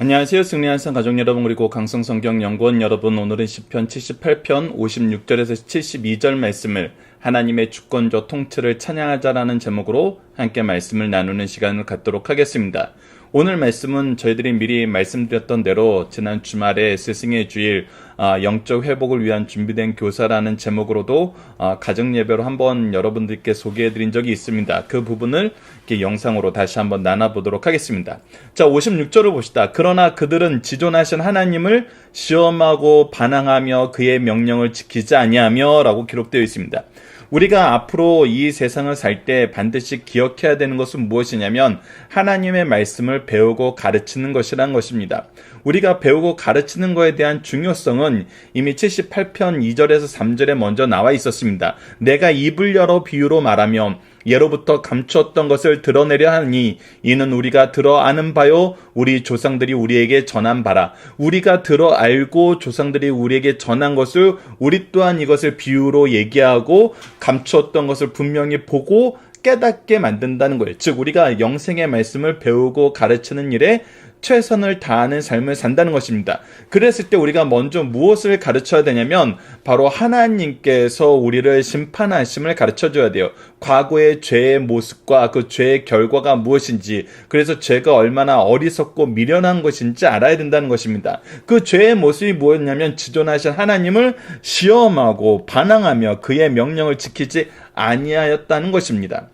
안녕하세요. 승리한산 가족 여러분, 그리고 강성성경연구원 여러분, 오늘은 시편 78편 56절에서 72절 말씀을 하나님의 주권적 통치를 찬양하자라는 제목으로 함께 말씀을 나누는 시간을 갖도록 하겠습니다. 오늘 말씀은 저희들이 미리 말씀드렸던 대로 지난 주말에 스승의 주일 영적 회복을 위한 준비된 교사라는 제목으로도 가정 예배로 한번 여러분들께 소개해드린 적이 있습니다. 그 부분을 이렇게 영상으로 다시 한번 나눠보도록 하겠습니다. 자, 56절을 봅시다. 그러나 그들은 지존하신 하나님을 시험하고 반항하며 그의 명령을 지키지 아니하며 라고 기록되어 있습니다. 우리가 앞으로 이 세상을 살 때 반드시 기억해야 되는 것은 무엇이냐면 하나님의 말씀을 배우고 가르치는 것이라는 것입니다. 우리가 배우고 가르치는 것에 대한 중요성은 이미 78편 2절에서 3절에 먼저 나와 있었습니다. 내가 입을 열어 비유로 말하며 예로부터 감추었던 것을 드러내려 하니 이는 우리가 들어 아는 바요 우리 조상들이 우리에게 전한 바라. 우리가 들어 알고 조상들이 우리에게 전한 것을 우리 또한 이것을 비유로 얘기하고 감추었던 것을 분명히 보고 깨닫게 만든다는 거예요. 즉 우리가 영생의 말씀을 배우고 가르치는 일에 최선을 다하는 삶을 산다는 것입니다. 그랬을 때 우리가 먼저 무엇을 가르쳐야 되냐면 바로 하나님께서 우리를 심판하심을 가르쳐줘야 돼요. 과거의 죄의 모습과 그 죄의 결과가 무엇인지, 그래서 죄가 얼마나 어리석고 미련한 것인지 알아야 된다는 것입니다. 그 죄의 모습이 무엇이냐면 지존하신 하나님을 시험하고 반항하며 그의 명령을 지키지 아니하였다는 것입니다.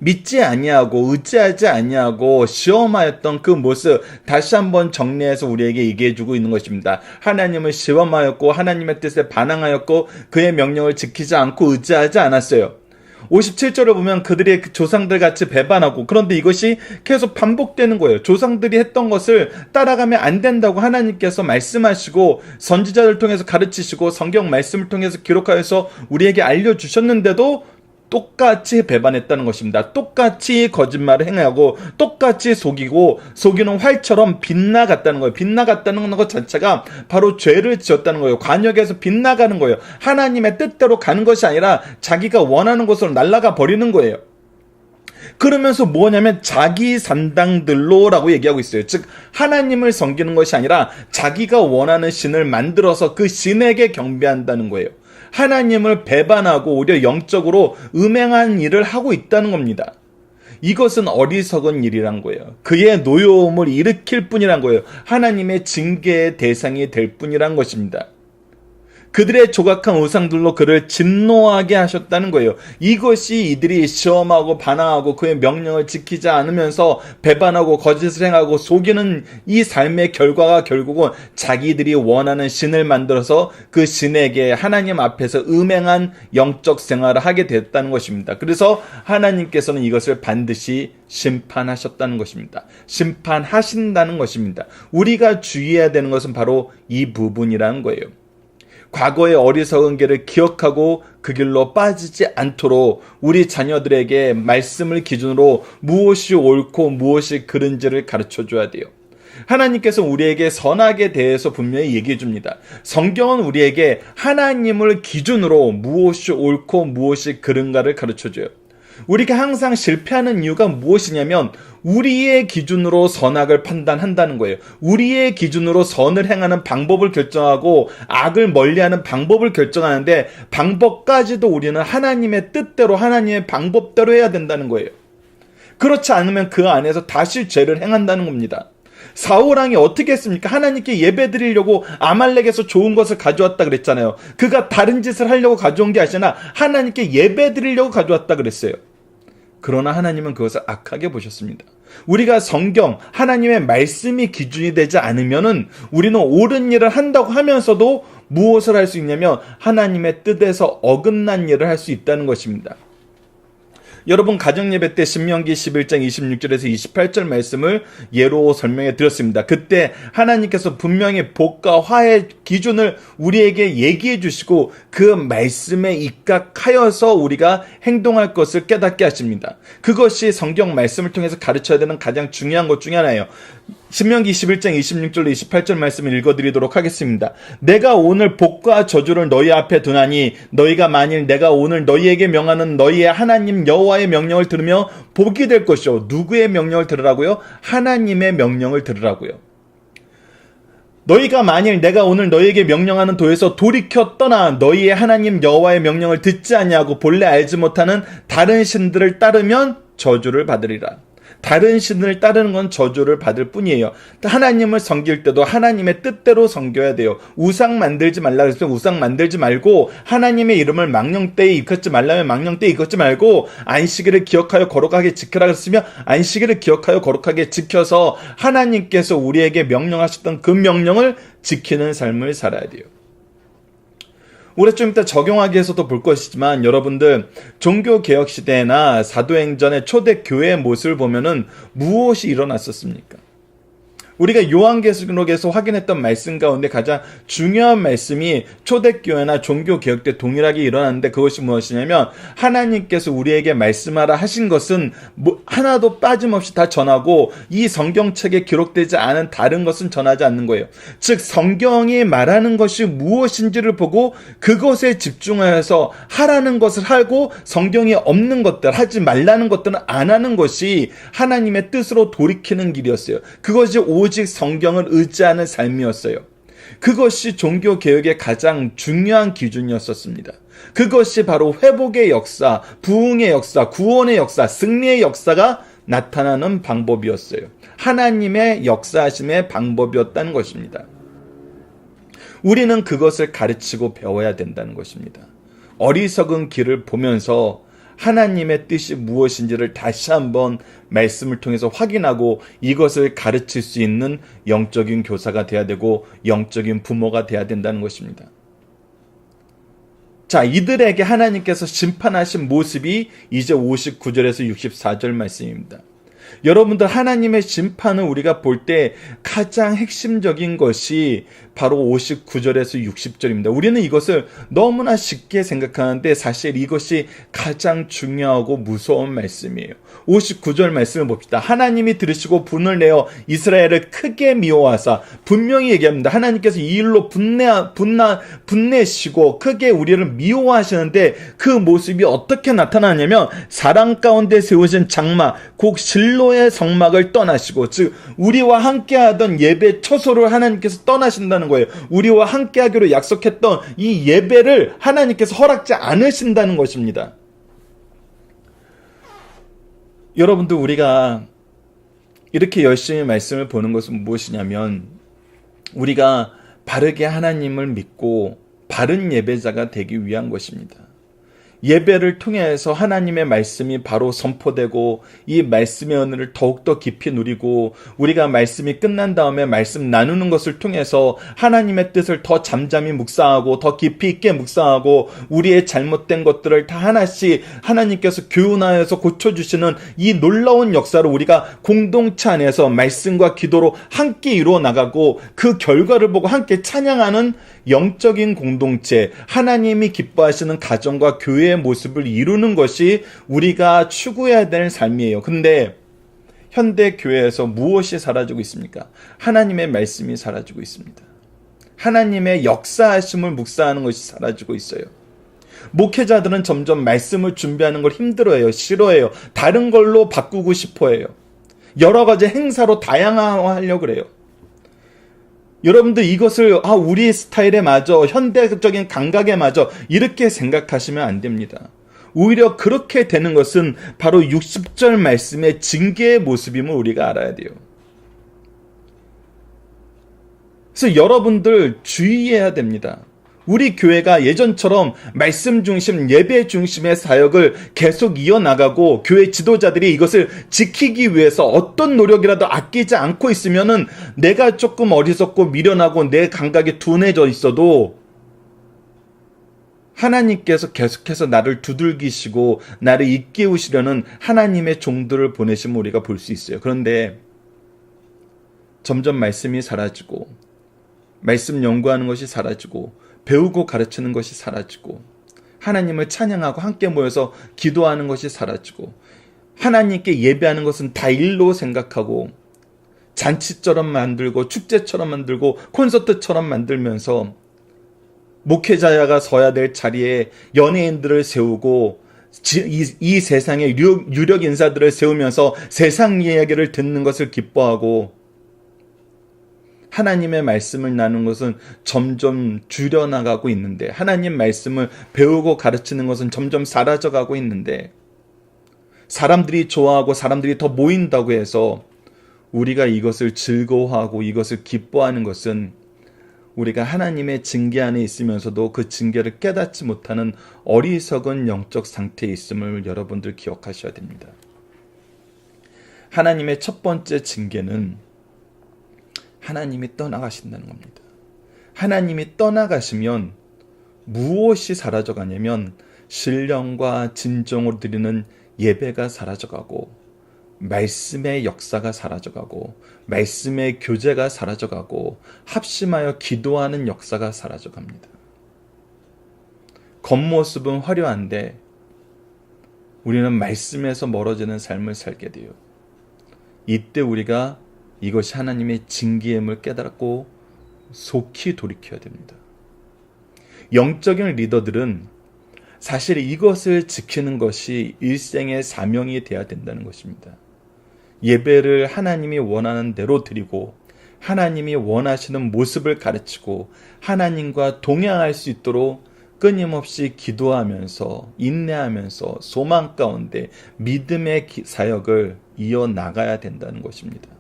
믿지 아니하고 의지하지 아니하고 시험하였던 그 모습 다시 한번 정리해서 우리에게 얘기해주고 있는 것입니다. 하나님을 시험하였고 하나님의 뜻에 반항하였고 그의 명령을 지키지 않고 의지하지 않았어요. 57절을 보면 그들이 조상들 같이 배반하고, 그런데 이것이 계속 반복되는 거예요. 조상들이 했던 것을 따라가면 안 된다고 하나님께서 말씀하시고 선지자를 통해서 가르치시고 성경 말씀을 통해서 기록하여서 우리에게 알려주셨는데도 똑같이 배반했다는 것입니다. 똑같이 거짓말을 행하고 똑같이 속이는 활처럼 빗나갔다는 거예요. 빗나갔다는 것 자체가 바로 죄를 지었다는 거예요. 관역에서 빗나가는 거예요. 하나님의 뜻대로 가는 것이 아니라 자기가 원하는 곳으로 날아가 버리는 거예요. 그러면서 뭐냐면 자기 산당들로라고 얘기하고 있어요. 즉 하나님을 섬기는 것이 아니라 자기가 원하는 신을 만들어서 그 신에게 경배한다는 거예요. 하나님을 배반하고 오히려 영적으로 음행한 일을 하고 있다는 겁니다. 이것은 어리석은 일이란 거예요. 그의 노여움을 일으킬 뿐이란 거예요. 하나님의 징계의 대상이 될 뿐이란 것입니다. 그들의 조각한 우상들로 그를 진노하게 하셨다는 거예요. 이것이 이들이 시험하고 반항하고 그의 명령을 지키지 않으면서 배반하고 거짓을 행하고 속이는 이 삶의 결과가 결국은 자기들이 원하는 신을 만들어서 그 신에게 하나님 앞에서 음행한 영적 생활을 하게 됐다는 것입니다. 그래서 하나님께서는 이것을 반드시 심판하셨다는 것입니다. 심판하신다는 것입니다. 우리가 주의해야 되는 것은 바로 이 부분이라는 거예요. 과거의 어리석은 길을 기억하고 그 길로 빠지지 않도록 우리 자녀들에게 말씀을 기준으로 무엇이 옳고 무엇이 그른지를 가르쳐줘야 돼요. 하나님께서 우리에게 선악에 대해서 분명히 얘기해 줍니다. 성경은 우리에게 하나님을 기준으로 무엇이 옳고 무엇이 그른가를 가르쳐줘요. 우리가 항상 실패하는 이유가 무엇이냐면 우리의 기준으로 선악을 판단한다는 거예요. 우리의 기준으로 선을 행하는 방법을 결정하고 악을 멀리하는 방법을 결정하는데 방법까지도 우리는 하나님의 뜻대로 하나님의 방법대로 해야 된다는 거예요. 그렇지 않으면 그 안에서 다시 죄를 행한다는 겁니다. 사울왕이 어떻게 했습니까? 하나님께 예배 드리려고 아말렉에서 좋은 것을 가져왔다 그랬잖아요. 그가 다른 짓을 하려고 가져온 게 아니라 하나님께 예배 드리려고 가져왔다 그랬어요. 그러나 하나님은 그것을 악하게 보셨습니다. 우리가 성경, 하나님의 말씀이 기준이 되지 않으면은 우리는 옳은 일을 한다고 하면서도 무엇을 할 수 있냐면 하나님의 뜻에서 어긋난 일을 할 수 있다는 것입니다. 여러분 가정예배 때 신명기 11장 26절에서 28절 말씀을 예로 설명해 드렸습니다. 그때 하나님께서 분명히 복과 화의 기준을 우리에게 얘기해 주시고 그 말씀에 입각하여서 우리가 행동할 것을 깨닫게 하십니다. 그것이 성경 말씀을 통해서 가르쳐야 되는 가장 중요한 것 중에 하나예요. 신명기 11장 26절로 28절 말씀을 읽어드리도록 하겠습니다. 내가 오늘 복과 저주를 너희 앞에 두나니 너희가 만일 내가 오늘 너희에게 명하는 너희의 하나님 여호와의 명령을 들으며 복이 될 것이요. 누구의 명령을 들으라고요? 하나님의 명령을 들으라고요. 너희가 만일 내가 오늘 너희에게 명령하는 도에서 돌이켜 떠나 너희의 하나님 여호와의 명령을 듣지 아니하고 본래 알지 못하는 다른 신들을 따르면 저주를 받으리라. 다른 신을 따르는 건 저주를 받을 뿐이에요. 하나님을 섬길 때도 하나님의 뜻대로 섬겨야 돼요. 우상 만들지 말라 그랬으면 우상 만들지 말고, 하나님의 이름을 망령때에 일컫지 말라면 망령때에 일컫지 말고, 안식일을 기억하여 거룩하게 지켜라 그랬으면 안식일을 기억하여 거룩하게 지켜서 하나님께서 우리에게 명령하셨던 그 명령을 지키는 삶을 살아야 돼요. 우리 좀 이따 적용하기 위해서도 볼 것이지만, 여러분들 종교개혁 시대나 사도행전의 초대 교회의 모습을 보면은 무엇이 일어났었습니까? 우리가 요한계시록에서 확인했던 말씀 가운데 가장 중요한 말씀이 초대교회나 종교개혁 때 동일하게 일어났는데, 그것이 무엇이냐면 하나님께서 우리에게 말씀하라 하신 것은 하나도 빠짐없이 다 전하고 이 성경책에 기록되지 않은 다른 것은 전하지 않는 거예요. 즉 성경이 말하는 것이 무엇인지를 보고 그것에 집중하여서 하라는 것을 하고, 성경이 없는 것들, 하지 말라는 것들은 안 하는 것이 하나님의 뜻으로 돌이키는 길이었어요. 그것이 오직 성경을 의지하는 삶이었어요. 그것이 종교개혁의 가장 중요한 기준이었었습니다. 그것이 바로 회복의 역사, 부흥의 역사, 구원의 역사, 승리의 역사가 나타나는 방법이었어요. 하나님의 역사하심의 방법이었다는 것입니다. 우리는 그것을 가르치고 배워야 된다는 것입니다. 어리석은 길을 보면서 하나님의 뜻이 무엇인지를 다시 한번 말씀을 통해서 확인하고 이것을 가르칠 수 있는 영적인 교사가 돼야 되고 영적인 부모가 돼야 된다는 것입니다. 자, 이들에게 하나님께서 심판하신 모습이 이제 59절에서 64절 말씀입니다. 여러분들, 하나님의 심판을 우리가 볼 때 가장 핵심적인 것이 바로 59절에서 60절입니다. 우리는 이것을 너무나 쉽게 생각하는데 사실 이것이 가장 중요하고 무서운 말씀이에요. 59절 말씀을 봅시다. 하나님이 들으시고 분을 내어 이스라엘을 크게 미워하사, 분명히 얘기합니다. 하나님께서 이 일로 분내시고 크게 우리를 미워하시는데, 그 모습이 어떻게 나타나냐면 사랑 가운데 세우신 장막 곧 실로의 성막을 떠나시고, 즉 우리와 함께하던 예배 처소를 하나님께서 떠나신다는 거예요. 우리와 함께하기로 약속했던 이 예배를 하나님께서 허락지 않으신다는 것입니다. 여러분들, 우리가 이렇게 열심히 말씀을 보는 것은 무엇이냐면, 우리가 바르게 하나님을 믿고 바른 예배자가 되기 위한 것입니다. 예배를 통해서 하나님의 말씀이 바로 선포되고 이 말씀의 은혜를 더욱더 깊이 누리고, 우리가 말씀이 끝난 다음에 말씀 나누는 것을 통해서 하나님의 뜻을 더 잠잠히 묵상하고 더 깊이 있게 묵상하고, 우리의 잘못된 것들을 다 하나씩 하나님께서 교훈하여서 고쳐주시는 이 놀라운 역사를 우리가 공동체 안에서 말씀과 기도로 함께 이루어 나가고, 그 결과를 보고 함께 찬양하는 영적인 공동체, 하나님이 기뻐하시는 가정과 교회의 모습을 이루는 것이 우리가 추구해야 될 삶이에요. 근데 현대 교회에서 무엇이 사라지고 있습니까? 하나님의 말씀이 사라지고 있습니다. 하나님의 역사하심을 묵상하는 것이 사라지고 있어요. 목회자들은 점점 말씀을 준비하는 걸 힘들어해요. 싫어해요. 다른 걸로 바꾸고 싶어해요. 여러 가지 행사로 다양화하려고 그래요. 여러분들, 이것을 우리 스타일에 맞아, 현대적인 감각에 맞아 이렇게 생각하시면 안 됩니다. 오히려 그렇게 되는 것은 바로 60절 말씀의 징계의 모습임을 우리가 알아야 돼요. 그래서 여러분들 주의해야 됩니다. 우리 교회가 예전처럼 말씀 중심, 예배 중심의 사역을 계속 이어나가고, 교회 지도자들이 이것을 지키기 위해서 어떤 노력이라도 아끼지 않고 있으면은, 내가 조금 어리석고 미련하고 내 감각이 둔해져 있어도 하나님께서 계속해서 나를 두들기시고 나를 일깨우시려는 하나님의 종들을 보내심을 우리가 볼 수 있어요. 그런데 점점 말씀이 사라지고, 말씀 연구하는 것이 사라지고, 배우고 가르치는 것이 사라지고, 하나님을 찬양하고 함께 모여서 기도하는 것이 사라지고, 하나님께 예배하는 것은 다 일로 생각하고 잔치처럼 만들고 축제처럼 만들고 콘서트처럼 만들면서, 목회자가 서야 될 자리에 연예인들을 세우고 이 세상의 유력 인사들을 세우면서 세상 이야기를 듣는 것을 기뻐하고, 하나님의 말씀을 나누는 것은 점점 줄여나가고 있는데, 하나님 말씀을 배우고 가르치는 것은 점점 사라져가고 있는데, 사람들이 좋아하고 사람들이 더 모인다고 해서 우리가 이것을 즐거워하고 이것을 기뻐하는 것은 우리가 하나님의 징계 안에 있으면서도 그 징계를 깨닫지 못하는 어리석은 영적 상태에 있음을 여러분들 기억하셔야 됩니다. 하나님의 첫 번째 징계는 하나님이 떠나가신다는 겁니다. 하나님이 떠나가시면 무엇이 사라져가냐면 신령과 진정으로 드리는 예배가 사라져가고, 말씀의 역사가 사라져가고, 말씀의 교제가 사라져가고, 합심하여 기도하는 역사가 사라져갑니다. 겉모습은 화려한데 우리는 말씀에서 멀어지는 삶을 살게 돼요. 이때 우리가 이것이 하나님의 징계임을 깨달고 속히 돌이켜야 됩니다. 영적인 리더들은 사실 이것을 지키는 것이 일생의 사명이 되어야 된다는 것입니다. 예배를 하나님이 원하는 대로 드리고, 하나님이 원하시는 모습을 가르치고, 하나님과 동행할 수 있도록 끊임없이 기도하면서, 인내하면서, 소망 가운데 믿음의 사역을 이어나가야 된다는 것입니다.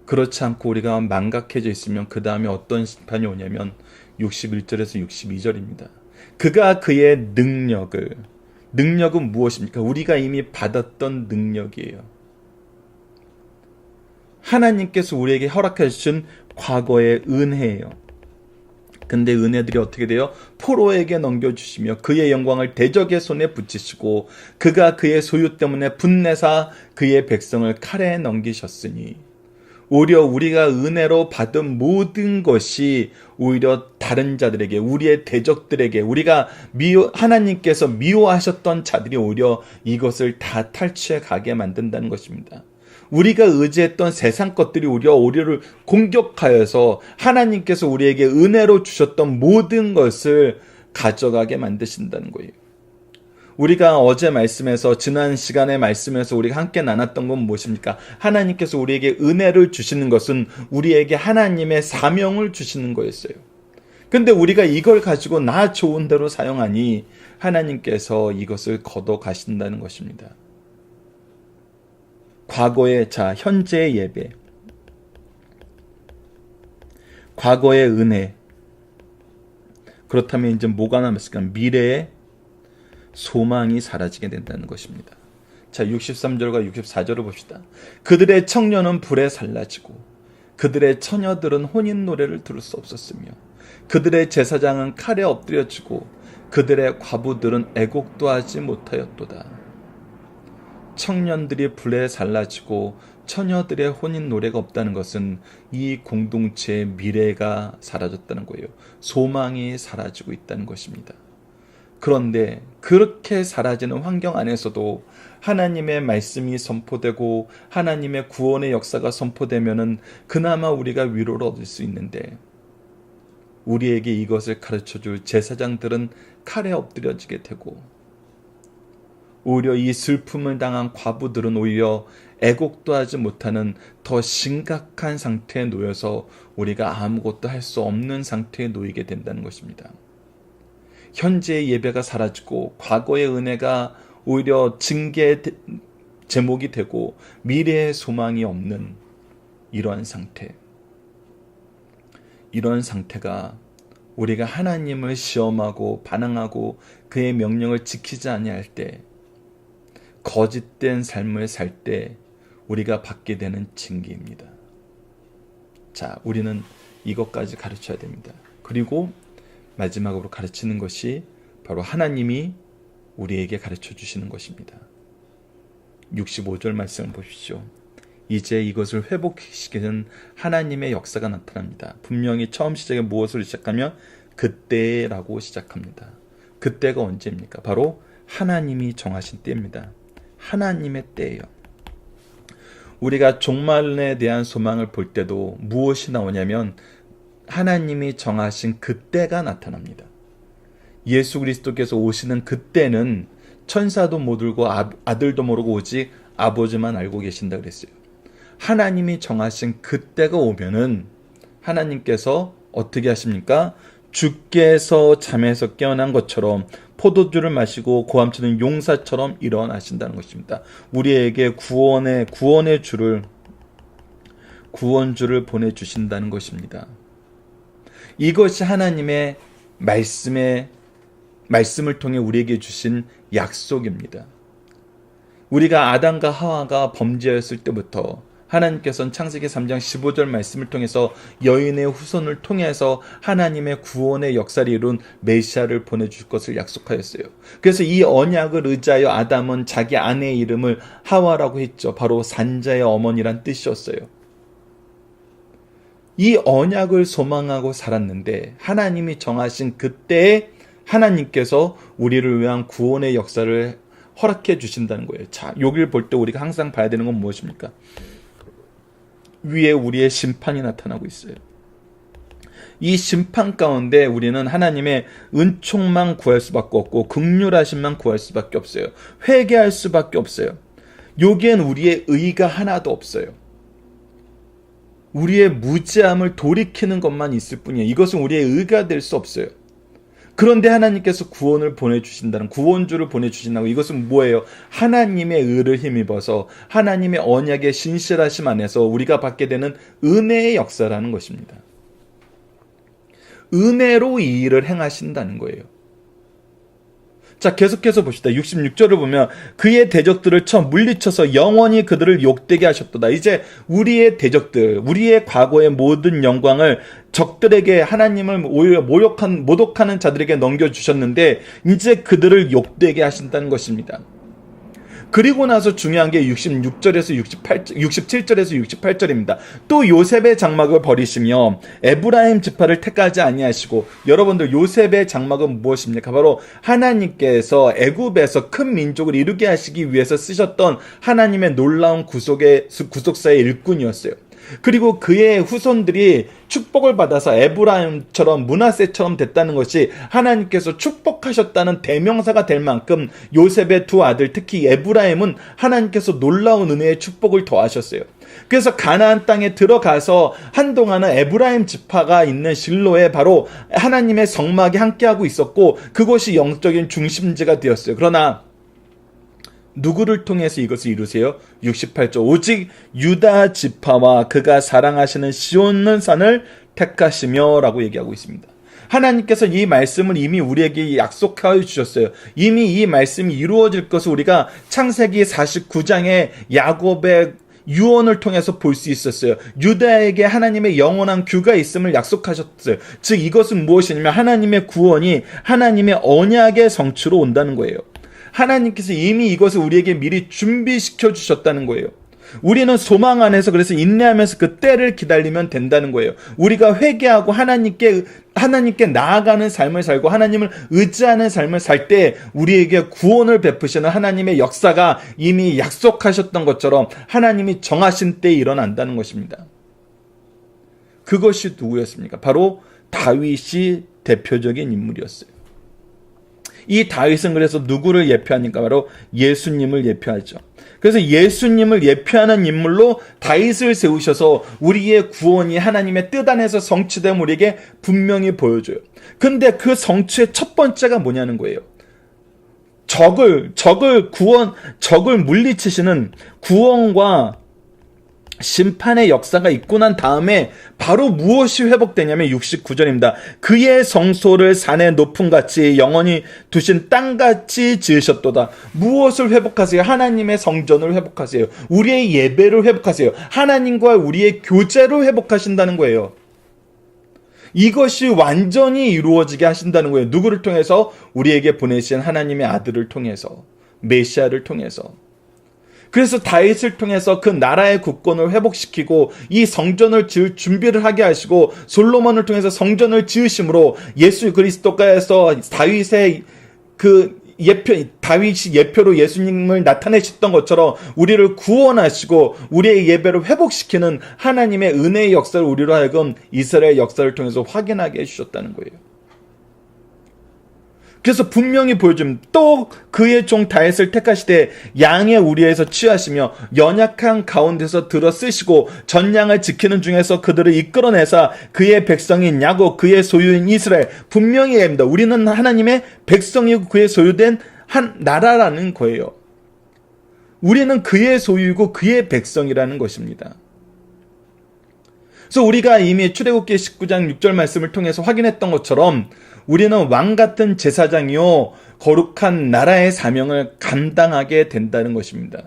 그렇지 않고 우리가 망각해져 있으면 그 다음에 어떤 심판이 오냐면 61절에서 62절입니다. 그가 그의 능력은 무엇입니까? 우리가 이미 받았던 능력이에요. 하나님께서 우리에게 허락해 주신 과거의 은혜예요. 근데 은혜들이 어떻게 돼요? 포로에게 넘겨주시며 그의 영광을 대적의 손에 붙이시고, 그가 그의 소유 때문에 분내사 그의 백성을 칼에 넘기셨으니, 오히려 우리가 은혜로 받은 모든 것이 오히려 다른 자들에게, 우리의 대적들에게, 우리가 하나님께서 미워하셨던 자들이 오히려 이것을 다 탈취해 가게 만든다는 것입니다. 우리가 의지했던 세상 것들이 오히려 우리를 공격하여서 하나님께서 우리에게 은혜로 주셨던 모든 것을 가져가게 만드신다는 거예요. 우리가 어제 말씀에서, 지난 시간의 말씀에서 우리가 함께 나눴던 건 무엇입니까? 하나님께서 우리에게 은혜를 주시는 것은 우리에게 하나님의 사명을 주시는 거였어요. 근데 우리가 이걸 가지고 나 좋은 대로 사용하니 하나님께서 이것을 걷어 가신다는 것입니다. 과거의, 현재의 예배, 과거의 은혜, 그렇다면 이제 뭐가 남았을까? 미래의 소망이 사라지게 된다는 것입니다. 63절과 64절을 봅시다. 그들의 청년은 불에 살라지고, 그들의 처녀들은 혼인 노래를 들을 수 없었으며, 그들의 제사장은 칼에 엎드려지고, 그들의 과부들은 애곡도 하지 못하였도다. 청년들이 불에 살라지고 처녀들의 혼인 노래가 없다는 것은 이 공동체의 미래가 사라졌다는 거예요. 소망이 사라지고 있다는 것입니다. 그런데 그렇게 사라지는 환경 안에서도 하나님의 말씀이 선포되고 하나님의 구원의 역사가 선포되면은 그나마 우리가 위로를 얻을 수 있는데, 우리에게 이것을 가르쳐줄 제사장들은 칼에 엎드려지게 되고, 오히려 이 슬픔을 당한 과부들은 오히려 애곡도 하지 못하는 더 심각한 상태에 놓여서 우리가 아무것도 할 수 없는 상태에 놓이게 된다는 것입니다. 현재의 예배가 사라지고 과거의 은혜가 오히려 징계의 제목이 되고 미래의 소망이 없는 이러한 상태. 이런 상태가 우리가 하나님을 시험하고 반항하고 그의 명령을 지키지 아니할 때, 거짓된 삶을 살 때 우리가 받게 되는 징계입니다. 우리는 이것까지 가르쳐야 됩니다. 그리고 마지막으로 가르치는 것이 바로 하나님이 우리에게 가르쳐 주시는 것입니다. 65절 말씀을 보십시오. 이제 이것을 회복시키는 하나님의 역사가 나타납니다. 분명히 처음 시작에 무엇으로 시작하며 그때라고 시작합니다. 그때가 언제입니까? 바로 하나님이 정하신 때입니다. 하나님의 때예요. 우리가 종말에 대한 소망을 볼 때도 무엇이 나오냐면 하나님이 정하신 그때가 나타납니다. 예수 그리스도께서 오시는 그때는 천사도 못 울고 아들도 모르고 오직 아버지만 알고 계신다 그랬어요. 하나님이 정하신 그때가 오면은 하나님께서 어떻게 하십니까? 주께서 잠에서 깨어난 것처럼 포도주를 마시고 고함치는 용사처럼 일어나신다는 것입니다. 우리에게 구원의 주를, 구원주를 보내주신다는 것입니다. 이것이 하나님의 말씀을 통해 우리에게 주신 약속입니다. 우리가 아담과 하와가 범죄했을 때부터 하나님께서는 창세기 3장 15절 말씀을 통해서 여인의 후손을 통해서 하나님의 구원의 역사를 이룬 메시아를 보내줄 것을 약속하였어요. 그래서 이 언약을 의지하여 아담은 자기 아내의 이름을 하와라고 했죠. 바로 산자의 어머니란 뜻이었어요. 이 언약을 소망하고 살았는데 하나님이 정하신 그때에 하나님께서 우리를 위한 구원의 역사를 허락해 주신다는 거예요. 자, 여기를 볼 때 우리가 항상 봐야 되는 건 무엇입니까? 위에 우리의 심판이 나타나고 있어요. 이 심판 가운데 우리는 하나님의 은총만 구할 수밖에 없고 긍휼하심만 구할 수밖에 없어요. 회개할 수밖에 없어요. 여기엔 우리의 의가 하나도 없어요. 우리의 무지함을 돌이키는 것만 있을 뿐이에요. 이것은 우리의 의가 될 수 없어요. 그런데 하나님께서 구원을 보내주신다는, 구원주를 보내주신다고, 이것은 뭐예요? 하나님의 의를 힘입어서 하나님의 언약의 신실하심 안에서 우리가 받게 되는 은혜의 역사라는 것입니다. 은혜로 이 일을 행하신다는 거예요. 자, 계속해서 봅시다. 66절을 보면 그의 대적들을 쳐 물리쳐서 영원히 그들을 욕되게 하셨도다. 이제 우리의 대적들, 우리의 과거의 모든 영광을 적들에게, 하나님을 오히려 모독하는 자들에게 넘겨주셨는데 이제 그들을 욕되게 하신다는 것입니다. 그리고 나서 중요한 게 67절에서 68절입니다. 또 요셉의 장막을 버리시며 에브라임 지파를 택하지 아니하시고, 여러분들 요셉의 장막은 무엇입니까? 바로 하나님께서 애굽에서 큰 민족을 이루게 하시기 위해서 쓰셨던 하나님의 놀라운 구속사의 일꾼이었어요. 그리고 그의 후손들이 축복을 받아서 에브라임처럼 므낫세처럼 됐다는 것이 하나님께서 축복하셨다는 대명사가 될 만큼 요셉의 두 아들, 특히 에브라임은 하나님께서 놀라운 은혜의 축복을 더하셨어요. 그래서 가나안 땅에 들어가서 한동안은 에브라임 지파가 있는 실로에 바로 하나님의 성막이 함께하고 있었고 그것이 영적인 중심지가 되었어요. 그러나 누구를 통해서 이것을 이루세요? 68절 오직 유다 지파와 그가 사랑하시는 시온는 산을 택하시며 라고 얘기하고 있습니다. 하나님께서 이 말씀을 이미 우리에게 약속하여 주셨어요. 이미 이 말씀이 이루어질 것을 우리가 창세기 49장의 야곱의 유언을 통해서 볼 수 있었어요. 유다에게 하나님의 영원한 규가 있음을 약속하셨어요. 즉 이것은 무엇이냐면 하나님의 구원이 하나님의 언약의 성취로 온다는 거예요. 하나님께서 이미 이것을 우리에게 미리 준비시켜 주셨다는 거예요. 우리는 소망 안에서 그래서 인내하면서 그 때를 기다리면 된다는 거예요. 우리가 회개하고 하나님께 나아가는 삶을 살고 하나님을 의지하는 삶을 살 때 우리에게 구원을 베푸시는 하나님의 역사가 이미 약속하셨던 것처럼 하나님이 정하신 때에 일어난다는 것입니다. 그것이 누구였습니까? 바로 다윗이 대표적인 인물이었어요. 이 다윗은 그래서 누구를 예표하니까 바로 예수님을 예표하죠. 그래서 예수님을 예표하는 인물로 다윗을 세우셔서 우리의 구원이 하나님의 뜻 안에서 성취됨 우리에게 분명히 보여줘요. 근데 그 성취의 첫 번째가 뭐냐는 거예요. 적을 물리치시는 구원과 심판의 역사가 있고 난 다음에 바로 무엇이 회복되냐면 69절입니다. 그의 성소를 산의 높음 같이 영원히 두신 땅같이 지으셨도다. 무엇을 회복하세요? 하나님의 성전을 회복하세요. 우리의 예배를 회복하세요. 하나님과 우리의 교제를 회복하신다는 거예요. 이것이 완전히 이루어지게 하신다는 거예요. 누구를 통해서? 우리에게 보내신 하나님의 아들을 통해서, 메시아를 통해서. 그래서 다윗을 통해서 그 나라의 국권을 회복시키고 이 성전을 지을 준비를 하게 하시고 솔로몬을 통해서 성전을 지으심으로 예수 그리스도께서 다윗이 예표로 예수님을 나타내셨던 것처럼 우리를 구원하시고 우리의 예배를 회복시키는 하나님의 은혜의 역사를 우리로 하여금 이스라엘 역사를 통해서 확인하게 해주셨다는 거예요. 그래서 분명히 보여줍니다. 또 그의 종 다윗을 택하시되 양의 우리에서 취하시며 연약한 가운데서 들어 쓰시고 전양을 지키는 중에서 그들을 이끌어내사 그의 백성인 야곱 그의 소유인 이스라엘. 분명히 얘기합니다. 우리는 하나님의 백성이고 그의 소유된 한 나라라는 거예요. 우리는 그의 소유이고 그의 백성이라는 것입니다. 그래서 우리가 이미 출애굽기 19장 6절 말씀을 통해서 확인했던 것처럼 우리는 왕같은 제사장이요 거룩한 나라의 사명을 감당하게 된다는 것입니다.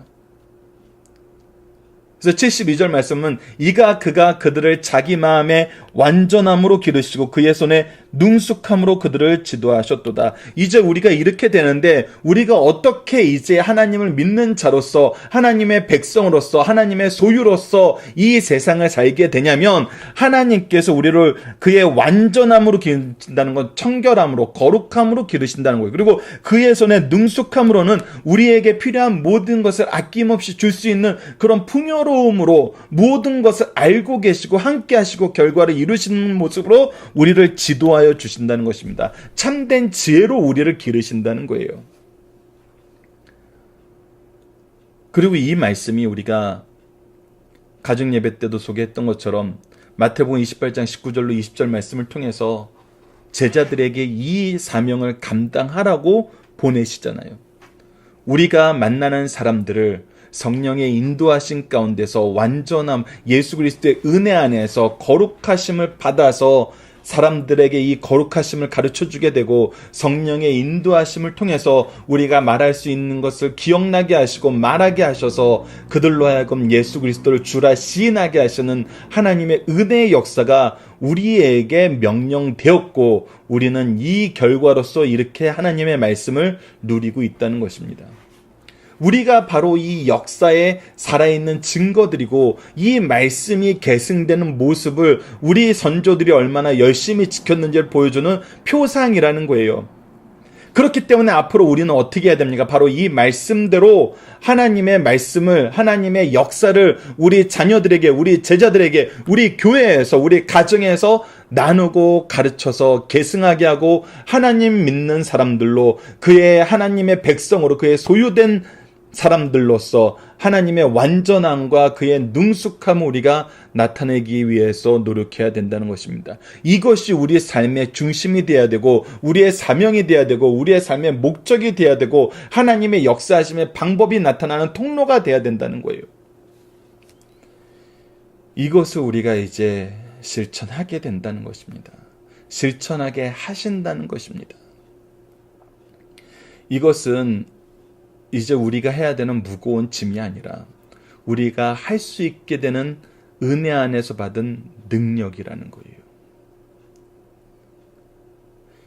그래서 72절 말씀은 이가 그가 그들을 자기 마음에 완전함으로 기르시고 그의 손에 능숙함으로 그들을 지도하셨도다. 이제 우리가 이렇게 되는데 우리가 어떻게 이제 하나님을 믿는 자로서 하나님의 백성으로서 하나님의 소유로서 이 세상을 살게 되냐면 하나님께서 우리를 그의 완전함으로 기르신다는 건 청결함으로 거룩함으로 기르신다는 거예요. 그리고 그의 손에 능숙함으로는 우리에게 필요한 모든 것을 아낌없이 줄 수 있는 그런 풍요로움으로 모든 것을 알고 계시고 함께 하시고 결과를 이루시는 모습으로 우리를 지도하여 주신다는 것입니다. 참된 지혜로 우리를 기르신다는 거예요. 그리고 이 말씀이 우리가 가정 예배 때도 소개했던 것처럼 마태복음 28장 19절로 20절 말씀을 통해서 제자들에게 이 사명을 감당하라고 보내시잖아요. 우리가 만나는 사람들을 성령의 인도하신 가운데서 완전함, 예수 그리스도의 은혜 안에서 거룩하심을 받아서 사람들에게 이 거룩하심을 가르쳐주게 되고 성령의 인도하심을 통해서 우리가 말할 수 있는 것을 기억나게 하시고 말하게 하셔서 그들로 하여금 예수 그리스도를 주라 시인하게 하시는 하나님의 은혜의 역사가 우리에게 명령되었고 우리는 이 결과로서 이렇게 하나님의 말씀을 누리고 있다는 것입니다. 우리가 바로 이 역사에 살아있는 증거들이고 이 말씀이 계승되는 모습을 우리 선조들이 얼마나 열심히 지켰는지를 보여주는 표상이라는 거예요. 그렇기 때문에 앞으로 우리는 어떻게 해야 됩니까? 바로 이 말씀대로 하나님의 말씀을, 하나님의 역사를 우리 자녀들에게, 우리 제자들에게, 우리 교회에서, 우리 가정에서 나누고 가르쳐서 계승하게 하고 하나님 믿는 사람들로 그의 하나님의 백성으로 그의 소유된 사람들로서 하나님의 완전함과 그의 능숙함을 우리가 나타내기 위해서 노력해야 된다는 것입니다. 이것이 우리의 삶의 중심이 되어야 되고 우리의 사명이 되어야 되고 우리의 삶의 목적이 되어야 되고 하나님의 역사하심의 방법이 나타나는 통로가 되어야 된다는 거예요. 이것을 우리가 이제 실천하게 된다는 것입니다. 실천하게 하신다는 것입니다. 이것은 이제 우리가 해야 되는 무거운 짐이 아니라 우리가 할 수 있게 되는 은혜 안에서 받은 능력이라는 거예요.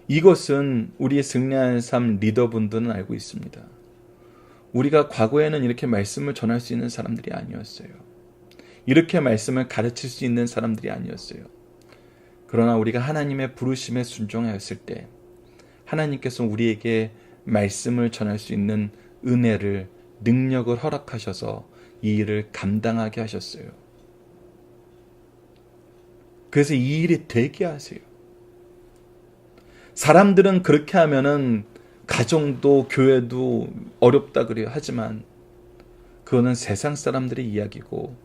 이것은 우리의 승리하는 삶 리더분들은 알고 있습니다. 우리가 과거에는 이렇게 말씀을 전할 수 있는 사람들이 아니었어요. 이렇게 말씀을 가르칠 수 있는 사람들이 아니었어요. 그러나 우리가 하나님의 부르심에 순종하였을 때 하나님께서 우리에게 말씀을 전할 수 있는 은혜를, 능력을 허락하셔서 이 일을 감당하게 하셨어요. 그래서 이 일이 되게 하세요. 사람들은 그렇게 하면은 가정도 교회도 어렵다 그래요. 하지만 그거는 세상 사람들의 이야기고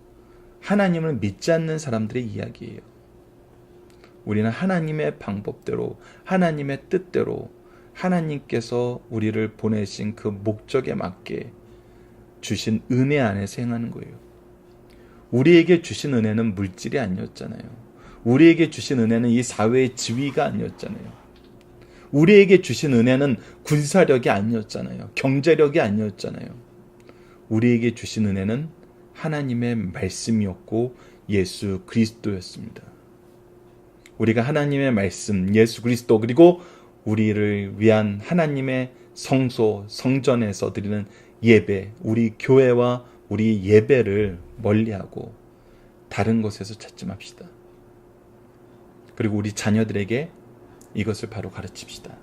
하나님을 믿지 않는 사람들의 이야기예요. 우리는 하나님의 방법대로, 하나님의 뜻대로 하나님께서 우리를 보내신 그 목적에 맞게 주신 은혜 안에서 행하는 거예요. 우리에게 주신 은혜는 물질이 아니었잖아요. 우리에게 주신 은혜는 이 사회의 지위가 아니었잖아요. 우리에게 주신 은혜는 군사력이 아니었잖아요. 경제력이 아니었잖아요. 우리에게 주신 은혜는 하나님의 말씀이었고 예수 그리스도였습니다. 우리가 하나님의 말씀, 예수 그리스도 그리고 우리를 위한 하나님의 성소, 성전에서 드리는 예배, 우리 교회와 우리 예배를 멀리하고 다른 곳에서 찾지 맙시다. 그리고 우리 자녀들에게 이것을 바로 가르칩시다.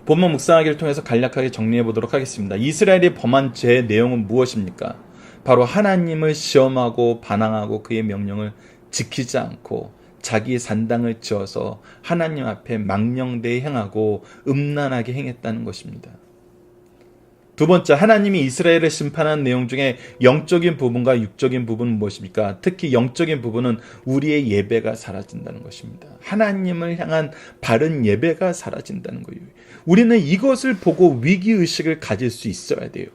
본문 묵상하기를 통해서 간략하게 정리해 보도록 하겠습니다. 이스라엘이 범한 죄의 내용은 무엇입니까? 바로 하나님을 시험하고 반항하고 그의 명령을 지키지 않고 자기 산당을 지어서 하나님 앞에 망령되이 행하고 음란하게 행했다는 것입니다. 두 번째, 하나님이 이스라엘을 심판한 내용 중에 영적인 부분과 육적인 부분은 무엇입니까? 특히 영적인 부분은 우리의 예배가 사라진다는 것입니다. 하나님을 향한 바른 예배가 사라진다는 거예요. 우리는 이것을 보고 위기의식을 가질 수 있어야 돼요.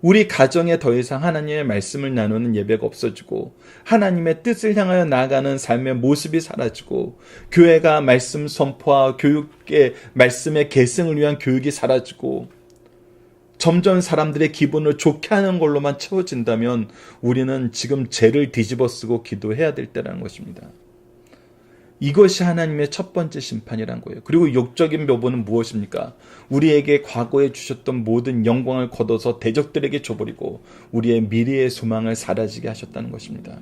우리 가정에 더 이상 하나님의 말씀을 나누는 예배가 없어지고 하나님의 뜻을 향하여 나아가는 삶의 모습이 사라지고 교회가 말씀 선포와 교육의 말씀의 계승을 위한 교육이 사라지고 점점 사람들의 기분을 좋게 하는 걸로만 채워진다면 우리는 지금 죄를 뒤집어쓰고 기도해야 될 때라는 것입니다. 이것이 하나님의 첫 번째 심판이란 거예요. 그리고 육적인 묘보는 무엇입니까? 우리에게 과거에 주셨던 모든 영광을 거둬서 대적들에게 줘버리고 우리의 미래의 소망을 사라지게 하셨다는 것입니다.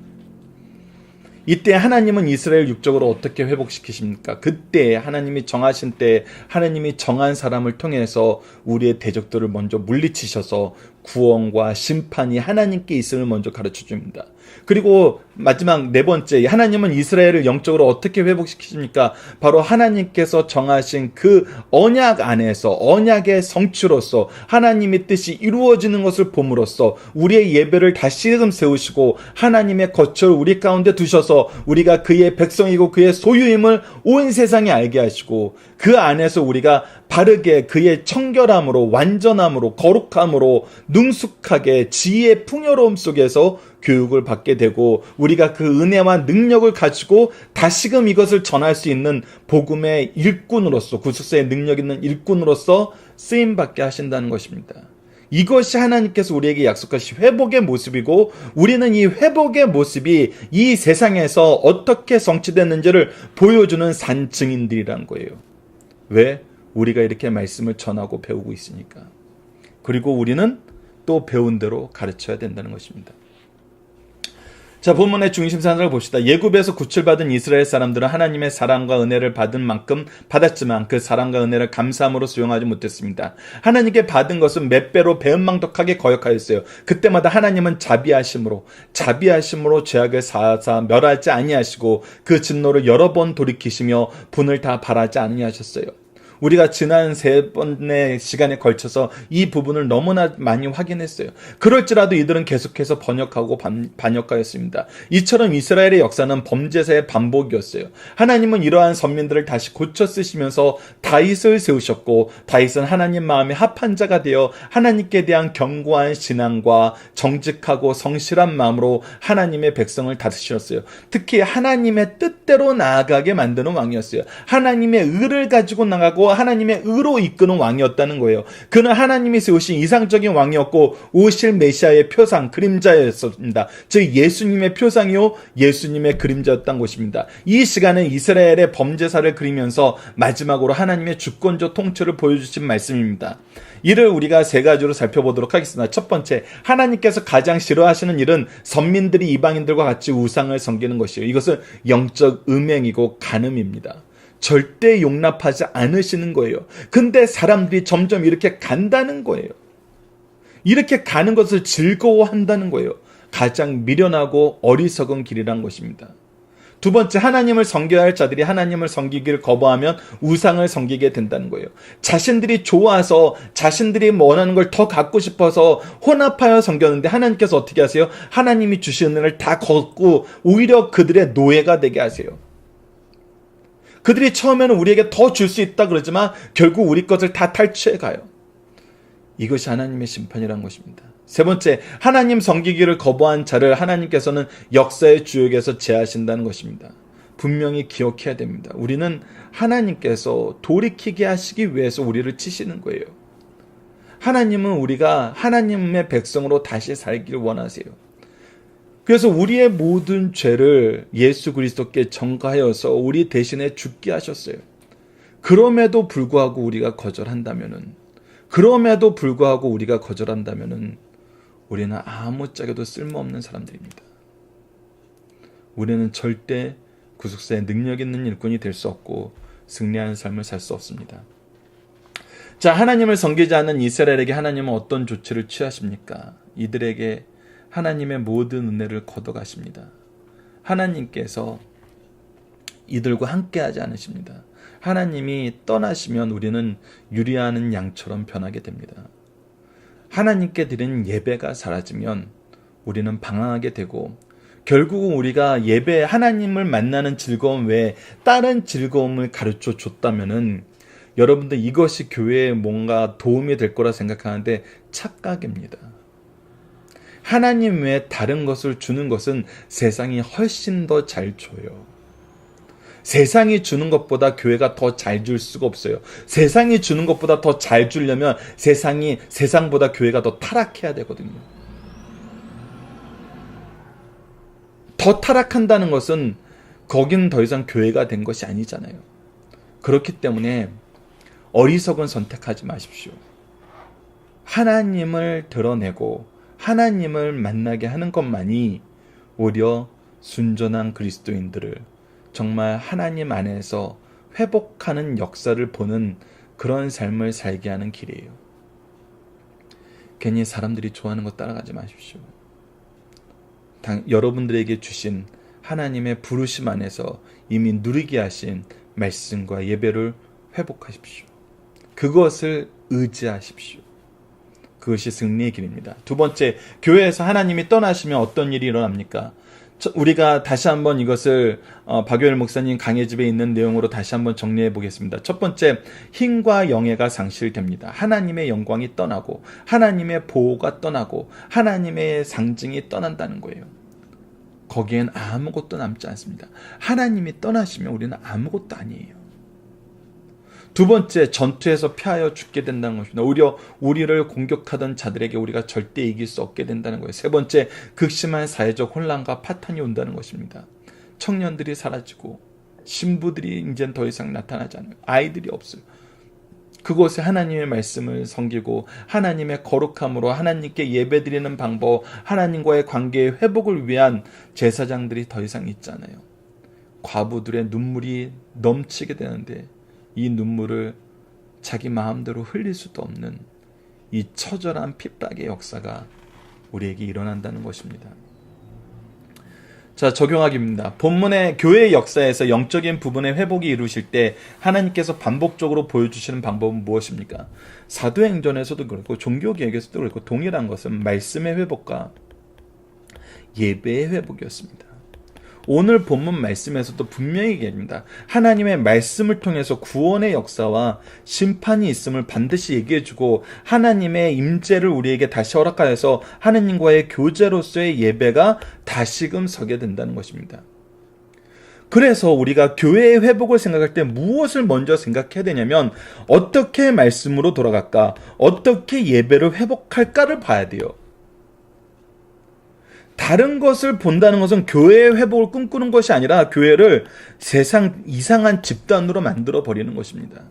이때 하나님은 이스라엘 육적으로 어떻게 회복시키십니까? 그때 하나님이 정하신 때 하나님이 정한 사람을 통해서 우리의 대적들을 먼저 물리치셔서 구원과 심판이 하나님께 있음을 먼저 가르쳐 줍니다. 그리고 마지막 네 번째, 하나님은 이스라엘을 영적으로 어떻게 회복시키십니까? 바로 하나님께서 정하신 그 언약 안에서 언약의 성취로서 하나님의 뜻이 이루어지는 것을 봄으로써 우리의 예배를 다시금 세우시고 하나님의 거처를 우리 가운데 두셔서 우리가 그의 백성이고 그의 소유임을 온 세상에 알게 하시고 그 안에서 우리가 바르게 그의 청결함으로 완전함으로 거룩함으로 능숙하게 지혜의 풍요로움 속에서 교육을 받게 되고 우리가 그 은혜와 능력을 가지고 다시금 이것을 전할 수 있는 복음의 일꾼으로서 구속사의 능력 있는 일꾼으로서 쓰임받게 하신다는 것입니다. 이것이 하나님께서 우리에게 약속하신 회복의 모습이고 우리는 이 회복의 모습이 이 세상에서 어떻게 성취됐는지를 보여주는 산 증인들이란 거예요. 왜? 우리가 이렇게 말씀을 전하고 배우고 있으니까. 그리고 우리는 또 배운 대로 가르쳐야 된다는 것입니다. 자, 본문의 중심사를 봅시다. 예굽에서 구출받은 이스라엘 사람들은 하나님의 사랑과 은혜를 받은 만큼 받았지만 그 사랑과 은혜를 감사함으로 수용하지 못했습니다. 하나님께 받은 것은 몇 배로 배은망덕하게 거역하였어요. 그때마다 하나님은 자비하심으로 죄악을 사하사 멸하지 아니하시고 그 진노를 여러 번 돌이키시며 분을 다 발하지 아니하셨어요. 우리가 지난 3번의 시간에 걸쳐서 이 부분을 너무나 많이 확인했어요. 그럴지라도 이들은 계속해서 번역하고 반역하였습니다. 이처럼 이스라엘의 역사는 범죄사의 반복이었어요. 하나님은 이러한 선민들을 다시 고쳐 쓰시면서 다윗을 세우셨고 다윗은 하나님 마음에 합한 자가 되어 하나님께 대한 견고한 신앙과 정직하고 성실한 마음으로 하나님의 백성을 다스리셨어요. 특히 하나님의 뜻대로 나아가게 만드는 왕이었어요. 하나님의 의를 가지고 나가고 하나님의 의로 이끄는 왕이었다는 거예요. 그는 하나님이 세우신 이상적인 왕이었고 오실 메시아의 표상, 그림자였습니다. 즉 예수님의 표상이요 예수님의 그림자였던 것입니다. 이 시간은 이스라엘의 범죄사를 그리면서 마지막으로 하나님의 주권적 통치를 보여주신 말씀입니다. 이를 우리가 3가지로 살펴보도록 하겠습니다. 첫 번째, 하나님께서 가장 싫어하시는 일은 선민들이 이방인들과 같이 우상을 섬기는 것이에요. 이것은 영적 음행이고 간음입니다. 절대 용납하지 않으시는 거예요. 근데 사람들이 점점 이렇게 간다는 거예요. 이렇게 가는 것을 즐거워한다는 거예요. 가장 미련하고 어리석은 길이란 것입니다. 두 번째, 하나님을 섬겨야 할 자들이 하나님을 섬기기를 거부하면 우상을 섬기게 된다는 거예요. 자신들이 좋아서 자신들이 원하는 걸 더 갖고 싶어서 혼합하여 섬겼는데 하나님께서 어떻게 하세요? 하나님이 주신 은혜를 다 걷고 오히려 그들의 노예가 되게 하세요. 그들이 처음에는 우리에게 더 줄 수 있다 그러지만 결국 우리 것을 다 탈취해 가요. 이것이 하나님의 심판이란 것입니다. 세 번째, 하나님 섬기기를 거부한 자를 하나님께서는 역사의 주역에서 제하신다는 것입니다. 분명히 기억해야 됩니다. 우리는 하나님께서 돌이키게 하시기 위해서 우리를 치시는 거예요. 하나님은 우리가 하나님의 백성으로 다시 살기를 원하세요. 그래서 우리의 모든 죄를 예수 그리스도께 전가하여서 우리 대신에 죽게 하셨어요. 그럼에도 불구하고 우리가 거절한다면은 우리는 아무짝에도 쓸모없는 사람들입니다. 우리는 절대 구속사의 능력 있는 일꾼이 될 수 없고 승리하는 삶을 살 수 없습니다. 자, 하나님을 섬기지 않는 이스라엘에게 하나님은 어떤 조치를 취하십니까? 이들에게 하나님의 모든 은혜를 걷어가십니다. 하나님께서 이들과 함께하지 않으십니다. 하나님이 떠나시면 우리는 유리하는 양처럼 변하게 됩니다. 하나님께 드린 예배가 사라지면 우리는 방황하게 되고, 결국은 우리가 예배, 하나님을 만나는 즐거움 외에 다른 즐거움을 가르쳐 줬다면은 여러분들 이것이 교회에 뭔가 도움이 될 거라 생각하는데 착각입니다. 하나님 외에 다른 것을 주는 것은 세상이 훨씬 더 잘 줘요. 세상이 주는 것보다 교회가 더 잘 줄 수가 없어요. 세상이 주는 것보다 더 잘 주려면 세상보다 교회가 더 타락해야 되거든요. 더 타락한다는 것은 거긴 더 이상 교회가 된 것이 아니잖아요. 그렇기 때문에 어리석은 선택하지 마십시오. 하나님을 드러내고 하나님을 만나게 하는 것만이 오히려 순전한 그리스도인들을 정말 하나님 안에서 회복하는 역사를 보는 그런 삶을 살게 하는 길이에요. 괜히 사람들이 좋아하는 거 따라가지 마십시오. 여러분들에게 주신 하나님의 부르심 안에서 이미 누리게 하신 말씀과 예배를 회복하십시오. 그것을 의지하십시오. 그것이 승리의 길입니다. 두 번째, 교회에서 하나님이 떠나시면 어떤 일이 일어납니까? 우리가 다시 한번 이것을 박요일 목사님 강해집에 있는 내용으로 다시 한번 정리해 보겠습니다. 첫 번째, 힘과 영예가 상실됩니다. 하나님의 영광이 떠나고 하나님의 보호가 떠나고 하나님의 상징이 떠난다는 거예요. 거기엔 아무것도 남지 않습니다. 하나님이 떠나시면 우리는 아무것도 아니에요. 두 번째, 전투에서 패하여 죽게 된다는 것입니다. 오히려 우리를 공격하던 자들에게 우리가 절대 이길 수 없게 된다는 거예요. 세 번째, 극심한 사회적 혼란과 파탄이 온다는 것입니다. 청년들이 사라지고 신부들이 이젠 더 이상 나타나지 않아요. 아이들이 없어요. 그곳에 하나님의 말씀을 섬기고 하나님의 거룩함으로 하나님께 예배드리는 방법, 하나님과의 관계의 회복을 위한 제사장들이 더 이상 있잖아요. 과부들의 눈물이 넘치게 되는데 이 눈물을 자기 마음대로 흘릴 수도 없는 이 처절한 핍박의 역사가 우리에게 일어난다는 것입니다. 자, 적용하기입니다. 본문의 교회의 역사에서 영적인 부분의 회복이 이루실 때 하나님께서 반복적으로 보여주시는 방법은 무엇입니까? 사도행전에서도 그렇고 종교개혁에서도 그렇고 동일한 것은 말씀의 회복과 예배의 회복이었습니다. 오늘 본문 말씀에서도 분명히 얘기합니다. 하나님의 말씀을 통해서 구원의 역사와 심판이 있음을 반드시 얘기해주고 하나님의 임재를 우리에게 다시 허락하여서 하나님과의 교제로서의 예배가 다시금 서게 된다는 것입니다. 그래서 우리가 교회의 회복을 생각할 때 무엇을 먼저 생각해야 되냐면 어떻게 말씀으로 돌아갈까? 어떻게 예배를 회복할까를 봐야 돼요. 다른 것을 본다는 것은 교회의 회복을 꿈꾸는 것이 아니라 교회를 세상 이상한 집단으로 만들어 버리는 것입니다.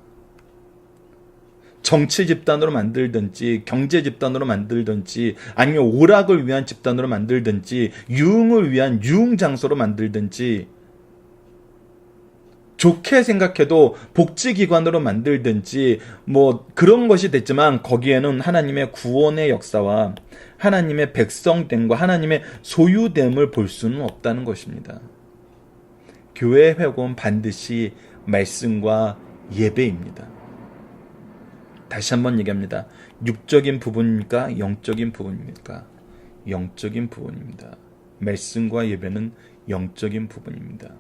정치 집단으로 만들든지 경제 집단으로 만들든지 아니면 오락을 위한 집단으로 만들든지 유흥을 위한 유흥 장소로 만들든지 좋게 생각해도 복지기관으로 만들든지 뭐 그런 것이 됐지만 거기에는 하나님의 구원의 역사와 하나님의 백성됨과 하나님의 소유됨을 볼 수는 없다는 것입니다. 교회의 회복은 반드시 말씀과 예배입니다. 다시 한번 얘기합니다. 육적인 부분입니까? 영적인 부분입니까? 영적인 부분입니다. 말씀과 예배는 영적인 부분입니다.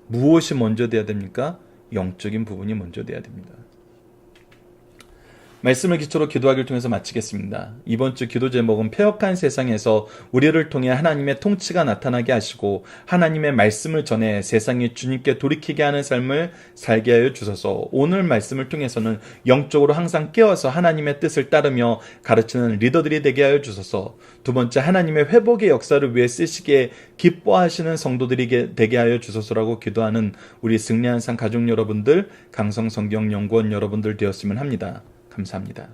무엇이 먼저 돼야 됩니까? 영적인 부분이 먼저 돼야 됩니다. 말씀을 기초로 기도하기를 통해서 마치겠습니다. 이번 주 기도 제목은 폐역한 세상에서 우리를 통해 하나님의 통치가 나타나게 하시고 하나님의 말씀을 전해 세상이 주님께 돌이키게 하는 삶을 살게 하여 주소서. 오늘 말씀을 통해서는 영적으로 항상 깨어서 하나님의 뜻을 따르며 가르치는 리더들이 되게 하여 주소서. 두 번째, 하나님의 회복의 역사를 위해 쓰시기에 기뻐하시는 성도들이 되게 하여 주소서라고 기도하는 우리 승리한 상 가족 여러분들, 강성성경연구원 여러분들 되었으면 합니다. 감사합니다.